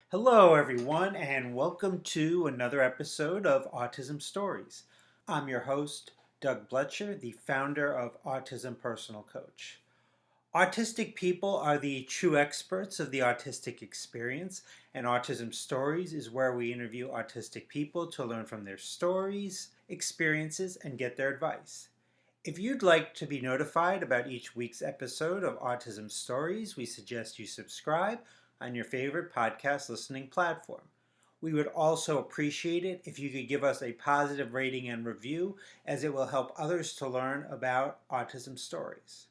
Hello, everyone, and welcome to another episode of Autism Stories. I'm your host, Doug Bletcher, the founder of Autism Personal Coach. Autistic people are the true experts of the autistic experience, and Autism Stories is where we interview autistic people to learn from their stories, experiences, and get their advice. If you'd like to be notified about each week's episode of Autism Stories, we suggest you subscribe on your favorite podcast listening platform. We would also appreciate it if you could give us a positive rating and review, as it will help others to learn about autism stories.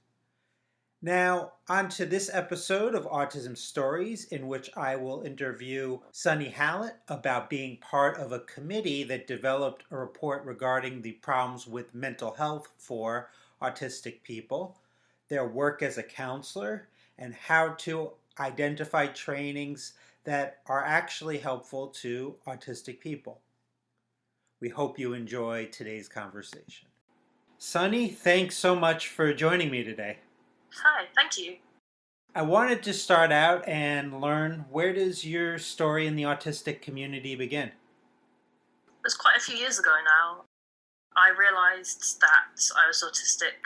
Now, on to this episode of Autism Stories, in which I will interview Sonny Hallet about being part of a committee that developed a report regarding the problems with mental health for autistic people, their work as a counselor, and how to identify trainings that are actually helpful to autistic people. We hope you enjoy today's conversation. Sonny, thanks so much for joining me today. Hi, thank you. I wanted to start out and learn, where does your story in the autistic community begin? It was quite a few years ago now. I realised that I was autistic,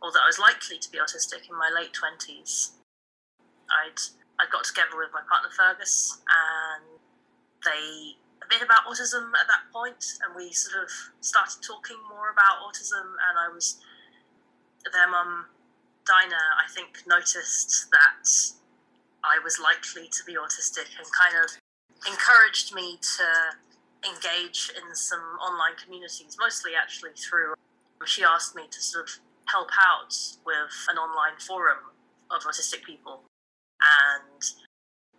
or that I was likely to be autistic in my late 20s. I'd got together with my partner Fergus, and they a bit about autism at that point, and we sort of started talking more about autism, and their mum Dinah, I think, noticed that I was likely to be autistic and kind of encouraged me to engage in some online communities, mostly actually through, she asked me to sort of help out with an online forum of autistic people. And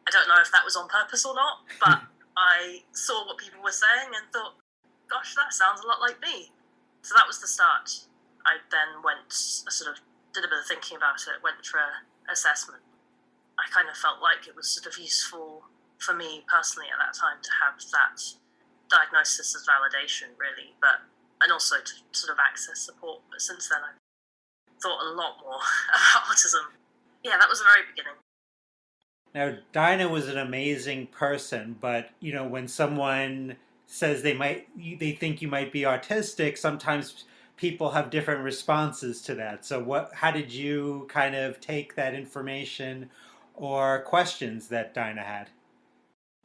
I don't know if that was on purpose or not, but I saw what people were saying and thought, gosh, that sounds a lot like me. So that was the start. I then did a bit of thinking about it, went for an assessment. I kind of felt like it was sort of useful for me personally at that time to have that diagnosis as validation, really, and also to sort of access support. But since then, I've thought a lot more about autism. Yeah, that was the very beginning. Now, Dinah was an amazing person, but when someone says they think you might be autistic, sometimes people have different responses to that. So how did you kind of take that information or questions that Dinah had?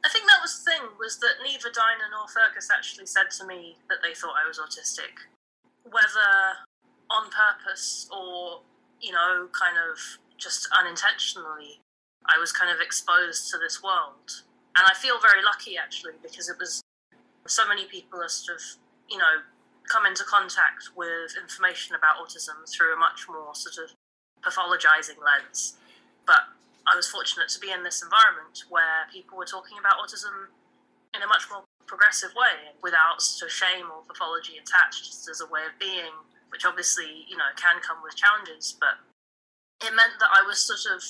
I think that was the thing, was that neither Dinah nor Fergus actually said to me that they thought I was autistic. Whether on purpose or, kind of just unintentionally, I was kind of exposed to this world. And I feel very lucky, actually, because it was so many people are sort of, come into contact with information about autism through a much more sort of pathologizing lens. But I was fortunate to be in this environment where people were talking about autism in a much more progressive way, without sort of shame or pathology attached, just as a way of being, which obviously, can come with challenges. But it meant that I was sort of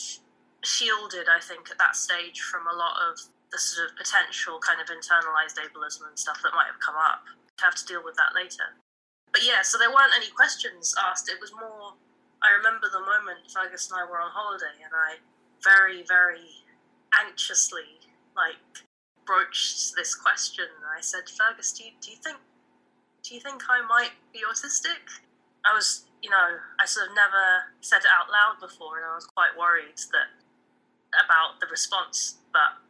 shielded, I think, at that stage from a lot of the sort of potential kind of internalized ableism and stuff that might have come up. Have to deal with that later. But yeah, so there weren't any questions asked. It was more, I remember the moment Fergus and I were on holiday, and I very, very anxiously broached this question. And I said, Fergus, do you think I might be autistic? I was, I sort of never said it out loud before, and I was quite worried about the response. But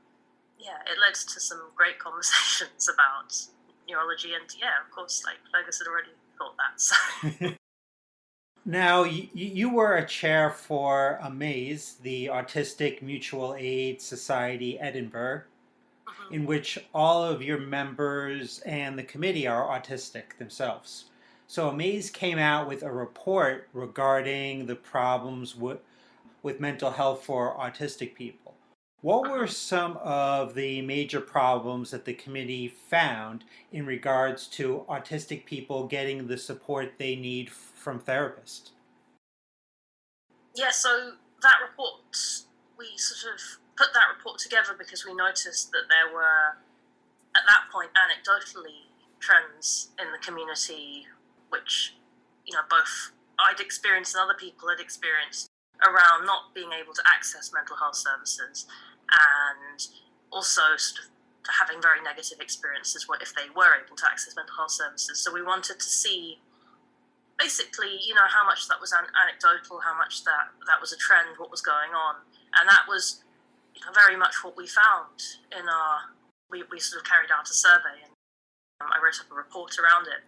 yeah, it led to some great conversations about neurology, and yeah, of course, Fergus had already thought that. So. Now, you were a chair for AMAZE, the Autistic Mutual Aid Society Edinburgh, in which all of your members and the committee are autistic themselves. So AMAZE came out with a report regarding the problems with mental health for autistic people. What were some of the major problems that the committee found in regards to autistic people getting the support they need from therapists? Yeah, so that report, we sort of put that report together because we noticed that there were, at that point, anecdotally, trends in the community which, both I'd experienced and other people had experienced around not being able to access mental health services, and also sort of having very negative experiences if they were able to access mental health services. So we wanted to see basically, how much that was anecdotal, how much that was a trend, what was going on. And that was very much what we found in we sort of carried out a survey, and I wrote up a report around it,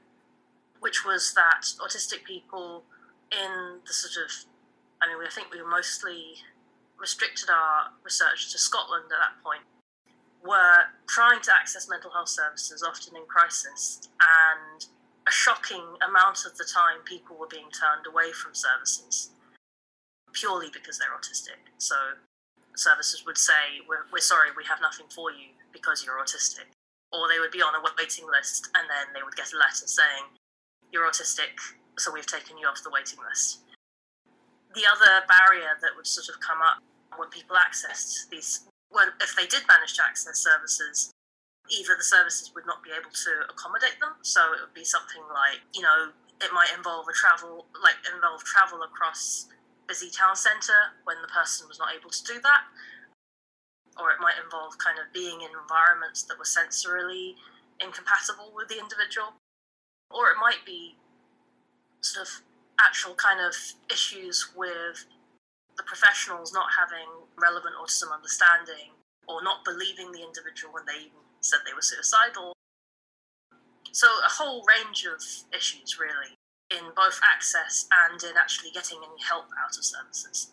which was that autistic people in the sort of, I think we mostly restricted our research to Scotland at that point, were trying to access mental health services, often in crisis, and a shocking amount of the time people were being turned away from services purely because they're autistic. So services would say, we're sorry, we have nothing for you because you're autistic. Or they would be on a waiting list, and then they would get a letter saying, you're autistic, so we've taken you off the waiting list. The other barrier that would sort of come up when people accessed these, if they did manage to access services, either the services would not be able to accommodate them, so it would be something like, it might involve travel across busy town centre when the person was not able to do that, or it might involve kind of being in environments that were sensorily incompatible with the individual, or it might be sort of actual kind of issues with the professionals not having relevant autism understanding, or not believing the individual when they even said they were suicidal. So a whole range of issues, really, in both access and in actually getting any help out of services.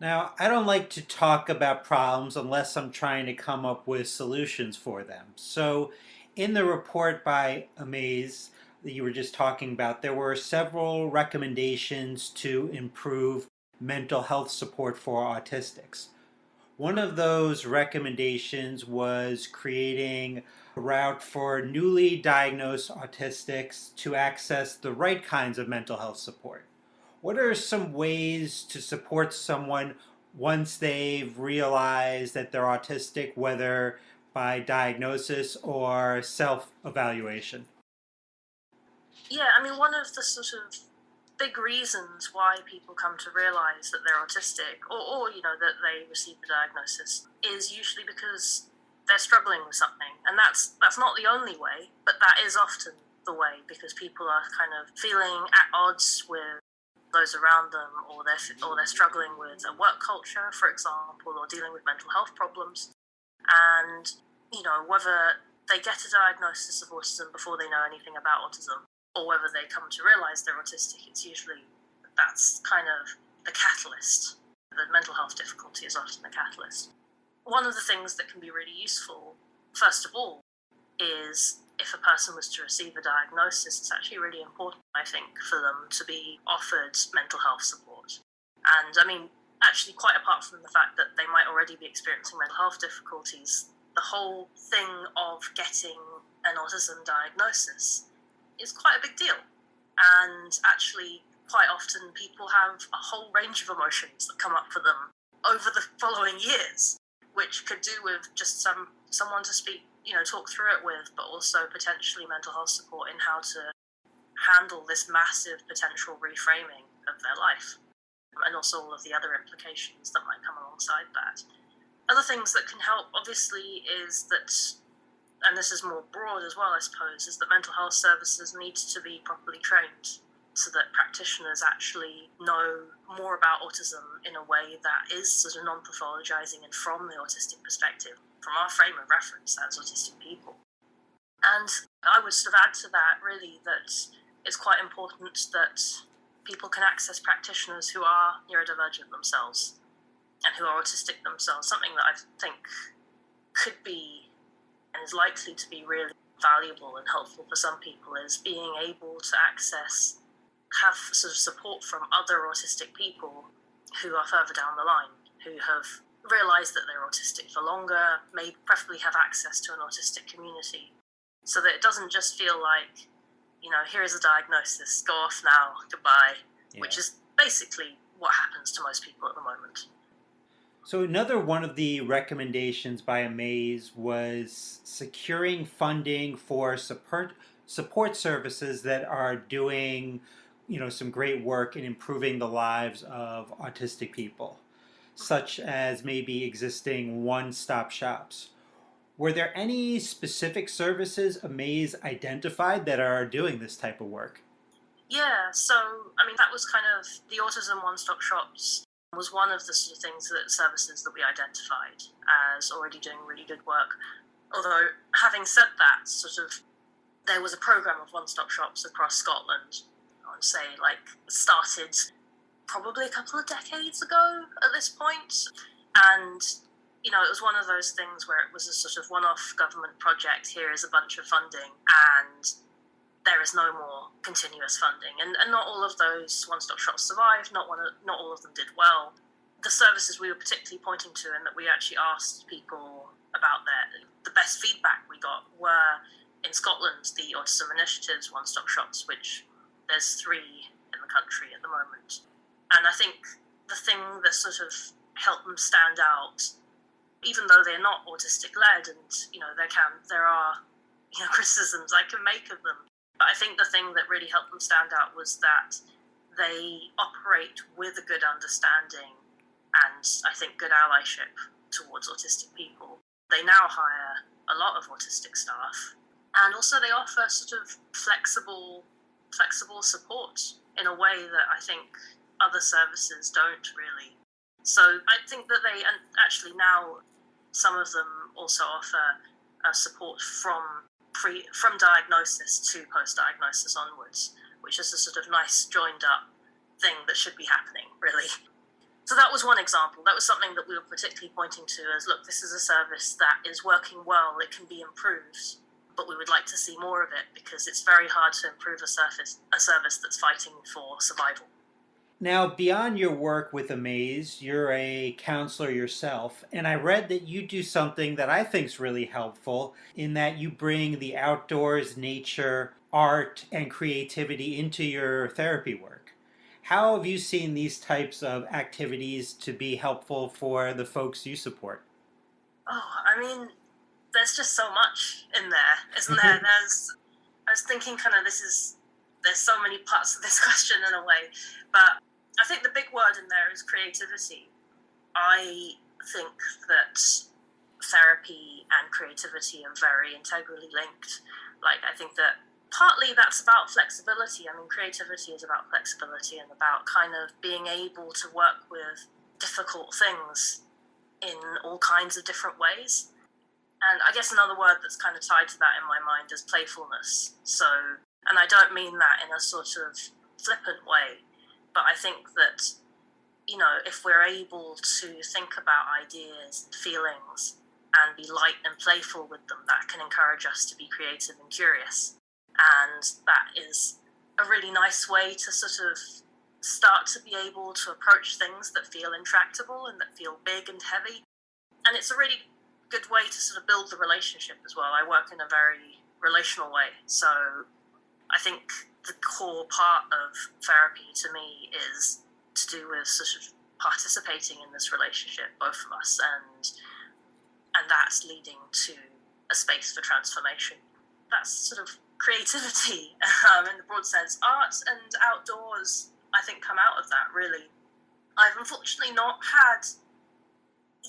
Now, I don't like to talk about problems unless I'm trying to come up with solutions for them. So, in the report by Amaze that you were just talking about, there were several recommendations to improve mental health support for autistics. One of those recommendations was creating a route for newly diagnosed autistics to access the right kinds of mental health support. What are some ways to support someone once they've realized that they're autistic, whether by diagnosis or self-evaluation? Yeah, one of the sort of big reasons why people come to realise that they're autistic, or that they receive a diagnosis, is usually because they're struggling with something. And that's not the only way, but that is often the way, because people are kind of feeling at odds with those around them, or they're struggling with a work culture, for example, or dealing with mental health problems. And, whether they get a diagnosis of autism before they know anything about autism, or whether they come to realise they're autistic, that's kind of the catalyst. The mental health difficulty is often the catalyst. One of the things that can be really useful, first of all, is if a person was to receive a diagnosis, it's actually really important, I think, for them to be offered mental health support. And actually, quite apart from the fact that they might already be experiencing mental health difficulties, the whole thing of getting an autism diagnosis is quite a big deal. And actually, quite often people have a whole range of emotions that come up for them over the following years, which could do with just someone to speak, talk through it with, but also potentially mental health support in how to handle this massive potential reframing of their life, and also all of the other implications that might come alongside that. Other things that can help, obviously, is that, and this is more broad as well, I suppose, is that mental health services need to be properly trained so that practitioners actually know more about autism in a way that is sort of non-pathologizing and from the autistic perspective, from our frame of reference as autistic people. And I would sort of add to that, really, that it's quite important that people can access practitioners who are neurodivergent themselves and who are autistic themselves. Something that I think could be and is likely to be really valuable and helpful for some people is being able to have sort of support from other autistic people who are further down the line, who have realised that they're autistic for longer, may preferably have access to an autistic community, so that it doesn't just feel like, here is a diagnosis, go off now, goodbye, which is basically what happens to most people at the moment. So another one of the recommendations by Amaze was securing funding for support services that are doing, some great work in improving the lives of autistic people. such as maybe existing one-stop shops. Were there any specific services Amaze identified that are doing this type of work? Yeah, so I mean that was kind of the autism one-stop shops was one of the sort of things that services that we identified as already doing really good work. Although having said that, sort of there was a program of one-stop shops across Scotland. I would say like started probably a couple of decades ago at this point, and it was one of those things where it was a sort of one-off government project. Here is a bunch of funding, and there is no more continuous funding. And not all of those one-stop shops survived, not all of them did well. The services we were particularly pointing to and that we actually asked people about the best feedback we got were in Scotland, the Autism Initiative's one-stop shops, which there's 3 in the country at the moment. And I think the thing that sort of helped them stand out, even though they're not autistic-led and, there are criticisms I can make of them, but I think the thing that really helped them stand out was that they operate with a good understanding and I think good allyship towards autistic people. They now hire a lot of autistic staff, and also they offer sort of flexible support in a way that I think other services don't really. So I think that they, and actually now some of them also offer support from diagnosis to post-diagnosis onwards, which is a sort of nice joined up thing that should be happening, really. So that was one example. That was something that we were particularly pointing to as, look, this is a service that is working well, it can be improved, but we would like to see more of it because it's very hard to improve a service that's fighting for survival. Now, beyond your work with Amaze, you're a counselor yourself, and I read that you do something that I think is really helpful in that you bring the outdoors, nature, art, and creativity into your therapy work. How have you seen these types of activities to be helpful for the folks you support? Oh, I mean, there's just so much in there, isn't there? I was thinking kind of there's so many parts of this question in a way, but I think the big word in there is creativity. I think that therapy and creativity are very integrally linked. Like, I think that partly that's about flexibility. I mean, creativity is about flexibility and about kind of being able to work with difficult things in all kinds of different ways. And I guess another word that's kind of tied to that in my mind is playfulness. So, and I don't mean that in a sort of flippant way, but I think that, if we're able to think about ideas and feelings and be light and playful with them, that can encourage us to be creative and curious. And that is a really nice way to sort of start to be able to approach things that feel intractable and that feel big and heavy. And it's a really good way to sort of build the relationship as well. I work in a very relational way. So I think the core part of therapy to me is to do with sort of participating in this relationship, both of us, and that's leading to a space for transformation. That's sort of creativity in the broad sense. Art and outdoors, I think, come out of that, really. I've unfortunately not had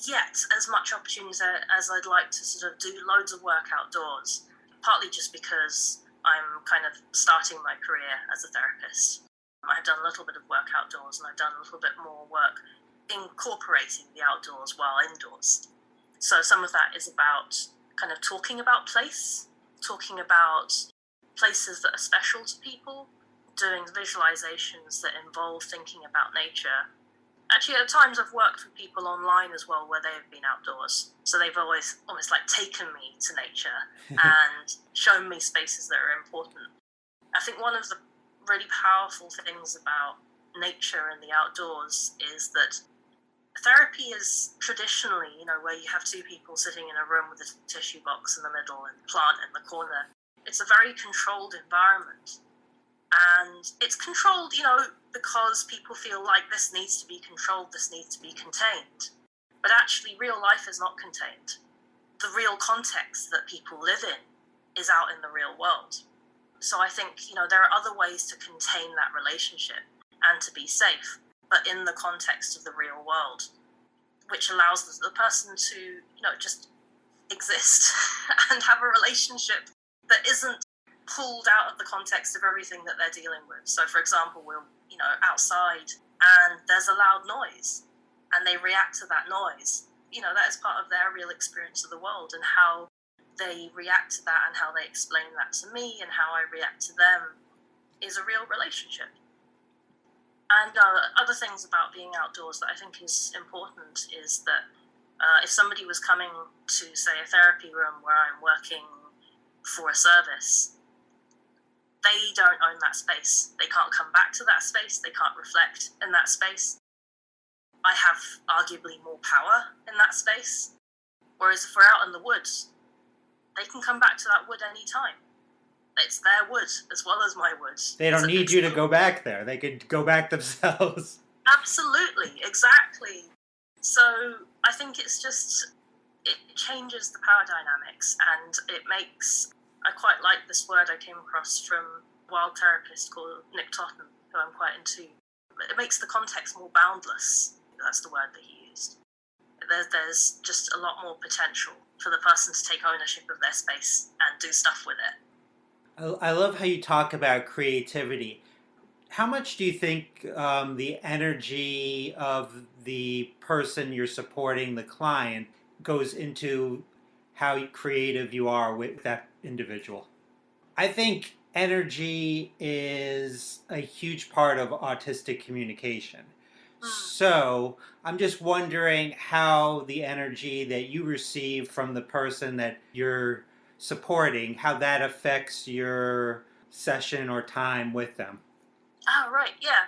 yet as much opportunity as I'd like to sort of do loads of work outdoors, partly just because I'm kind of starting my career as a therapist. I've done a little bit of work outdoors and I've done a little bit more work incorporating the outdoors while indoors. So some of that is about kind of talking about place, talking about places that are special to people, doing visualizations that involve thinking about nature. Actually, at times I've worked with people online as well where they've been outdoors. So they've always almost like taken me to nature and shown me spaces that are important. I think one of the really powerful things about nature and the outdoors is that therapy is traditionally, where you have 2 people sitting in a room with a tissue box in the middle and a plant in the corner. It's a very controlled environment. And it's controlled, because people feel like this needs to be controlled, this needs to be contained. But actually, real life is not contained. The real context that people live in is out in the real world. So I think, there are other ways to contain that relationship and to be safe, but in the context of the real world. which allows the person to, just exist and have a relationship that isn't pulled out of the context of everything that they're dealing with. So, for example, we're, outside and there's a loud noise and they react to that noise. That is part of their real experience of the world, and how they react to that and how they explain that to me and how I react to them is a real relationship. And other things about being outdoors that I think is important is that if somebody was coming to, say, a therapy room where I'm working for a service, they don't own that space. They can't come back to that space. They can't reflect in that space. I have arguably more power in that space. Whereas if we're out in the woods, they can come back to that wood anytime. It's their wood as well as my wood. They don't need you to go back there. They could go back themselves. Absolutely, exactly. So I think it changes the power dynamics, and it makes, I quite like this word I came across from a wild therapist called Nick Totten, who I'm quite into. It makes the context more boundless. That's the word that he used. There's just a lot more potential for the person to take ownership of their space and do stuff with it. I love how you talk about creativity. How much do you think the energy of the person you're supporting, the client, goes into how creative you are with that individual? I think energy is a huge part of autistic communication. So I'm just wondering how the energy that you receive from the person that you're supporting, how that affects your session or time with them. Oh, right, yeah.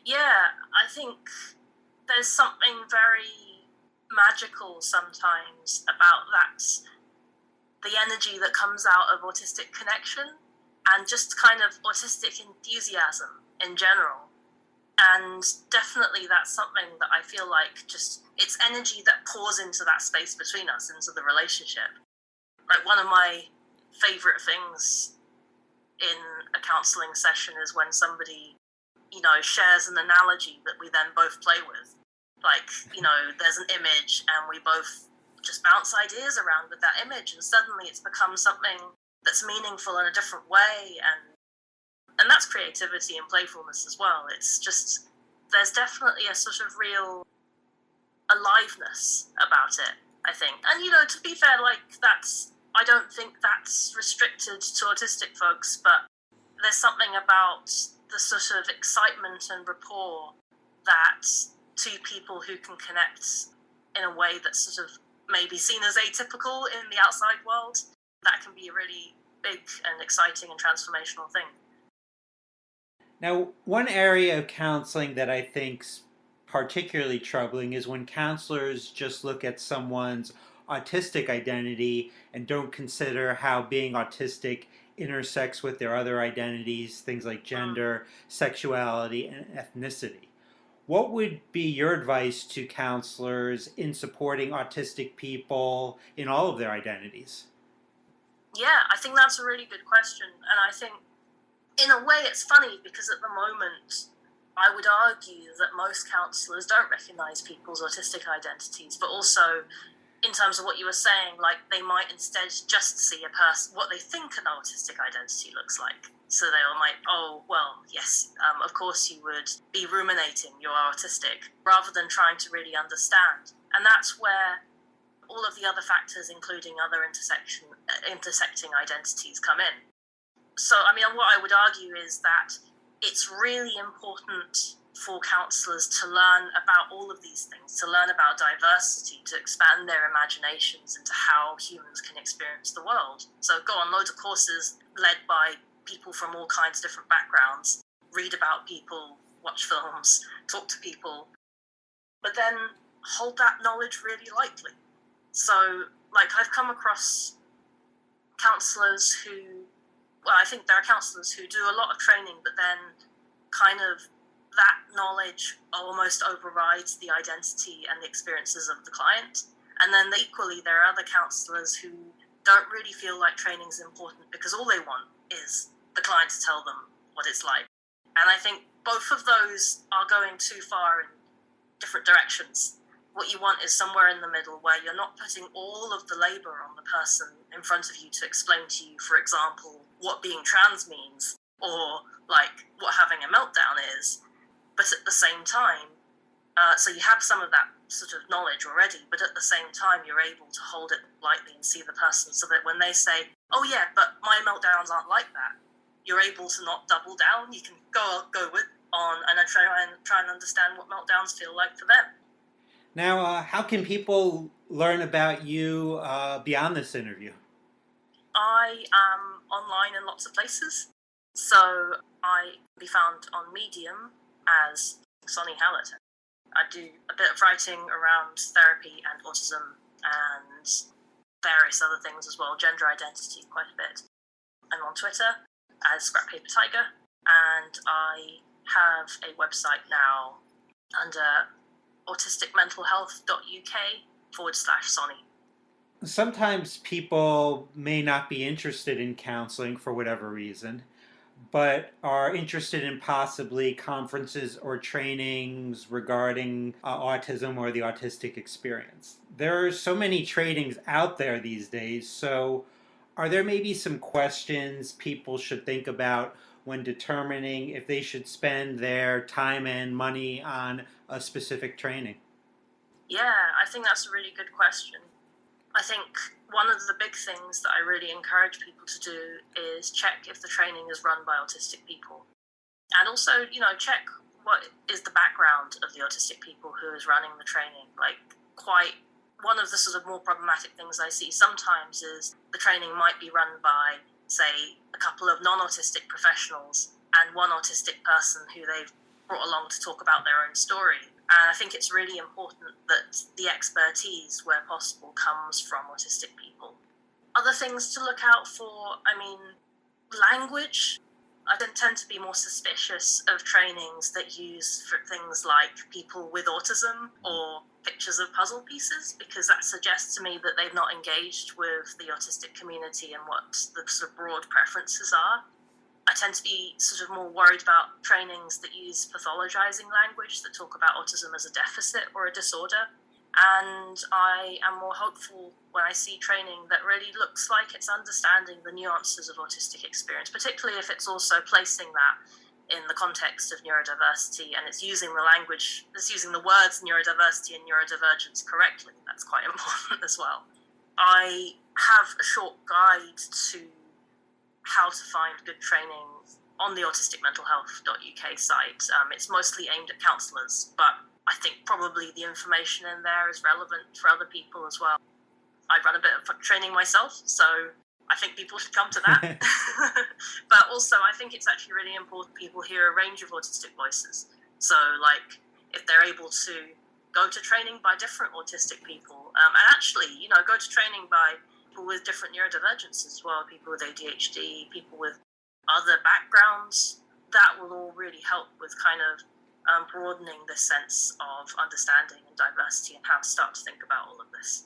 Yeah, I think there's something very magical sometimes about that, the energy that comes out of autistic connection and just kind of autistic enthusiasm in general. And definitely that's something that I feel like it's energy that pours into that space between us, into the relationship. Like, one of my favourite things in a counselling session is when somebody, shares an analogy that we then both play with. Like, there's an image and we both just bounce ideas around with that image, and suddenly it's become something that's meaningful in a different way, and that's creativity and playfulness as well. It's just, there's definitely a sort of real aliveness about it, I think. And, to be fair, I don't think that's restricted to autistic folks, but there's something about the sort of excitement and rapport that two people who can connect in a way that's sort of maybe seen as atypical in the outside world, that can be a really big and exciting and transformational thing. Now, one area of counseling that I think's particularly troubling is when counselors just look at someone's autistic identity and don't consider how being autistic intersects with their other identities, things like gender, sexuality, and ethnicity. What would be your advice to counselors in supporting autistic people in all of their identities? Yeah, I think that's a really good question. And I think, in a way, it's funny because at the moment, I would argue that most counsellors don't recognise people's autistic identities, but also, in terms of what you were saying, like, they might instead just see a person, what they think an autistic identity looks like. So they might, oh, well, yes, of course you would be ruminating, you're autistic, rather than trying to really understand. And that's where all of the other factors, including other intersecting identities, come in. So, what I would argue is that it's really important for counsellors to learn about all of these things, to learn about diversity, to expand their imaginations into how humans can experience the world. So go on loads of courses led by people from all kinds of different backgrounds, read about people, watch films, talk to people, but then hold that knowledge really lightly. So, I've come across counsellors who, I think there are counsellors who do a lot of training, but then kind of that knowledge almost overrides the identity and the experiences of the client. And then equally, there are other counsellors who don't really feel like training is important because all they want is the client to tell them what it's like. And I think both of those are going too far in different directions. What you want is somewhere in the middle where you're not putting all of the labor on the person in front of you to explain to you, for example, what being trans means, or like what having a meltdown is. But at the same time, so you have some of that sort of knowledge already, but at the same time, you're able to hold it lightly and see the person, so that when they say, oh yeah, but my meltdowns aren't like that, you're able to not double down. You can go with on and try and understand what meltdowns feel like for them. Now, how can people learn about you beyond this interview? I am online in lots of places, so I can be found on Medium as Sonny Hallet. I do a bit of writing around therapy and autism and various other things as well, gender identity quite a bit. I'm on Twitter as Scrap Paper Tiger, and I have a website now under autisticmentalhealth.uk/Sonny. Sometimes people may not be interested in counseling for whatever reason, but are interested in possibly conferences or trainings regarding autism or the autistic experience. There are so many trainings out there these days, so are there maybe some questions people should think about when determining if they should spend their time and money on a specific training? Yeah, I think that's a really good question. I think one of the big things that I really encourage people to do is check if the training is run by autistic people. And also, check what is the background of the autistic people who is running the training. Like, quite one of the sort of more problematic things I see sometimes is the training might be run by, say, a couple of non-autistic professionals and one autistic person who they've brought along to talk about their own story. And I think it's really important that the expertise, where possible, comes from autistic people. Other things to look out for, language. I tend to be more suspicious of trainings that use for things like people with autism or pictures of puzzle pieces, because that suggests to me that they've not engaged with the autistic community and what the sort of broad preferences are. I tend to be sort of more worried about trainings that use pathologizing language, that talk about autism as a deficit or a disorder. And I am more hopeful when I see training that really looks like it's understanding the nuances of autistic experience, particularly if it's also placing that in the context of neurodiversity and it's using the language, it's using the words neurodiversity and neurodivergence correctly. That's quite important as well. I have a short guide to how to find good training on the autisticmentalhealth.uk site. It's mostly aimed at counsellors, but I think probably the information in there is relevant for other people as well. I run a bit of training myself, so I think people should come to that. But also, I think it's actually really important people hear a range of autistic voices. So, like, if they're able to go to training by different autistic people, and actually, go to training by people with different neurodivergences as well, people with ADHD, people with other backgrounds, that will all really help with kind of broadening this sense of understanding and diversity and how to start to think about all of this.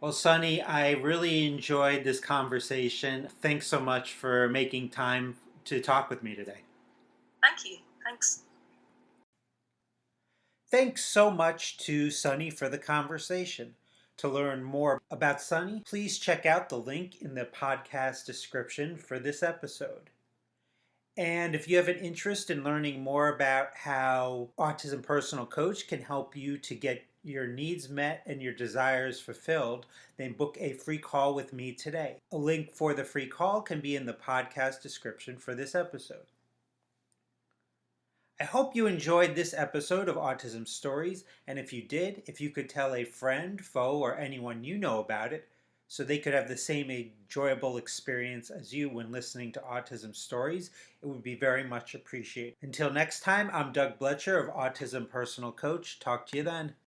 Well, Sonny, I really enjoyed this conversation. Thanks so much for making time to talk with me today. Thank you. Thanks. Thanks so much to Sonny for the conversation. To learn more about Sonny, please check out the link in the podcast description for this episode. And if you have an interest in learning more about how Autism Personal Coach can help you to get your needs met and your desires fulfilled, then book a free call with me today. A link for the free call can be in the podcast description for this episode. I hope you enjoyed this episode of Autism Stories, and if you did, if you could tell a friend, foe, or anyone you know about it, so they could have the same enjoyable experience as you when listening to Autism Stories, it would be very much appreciated. Until next time, I'm Doug Bletcher of Autism Personal Coach. Talk to you then.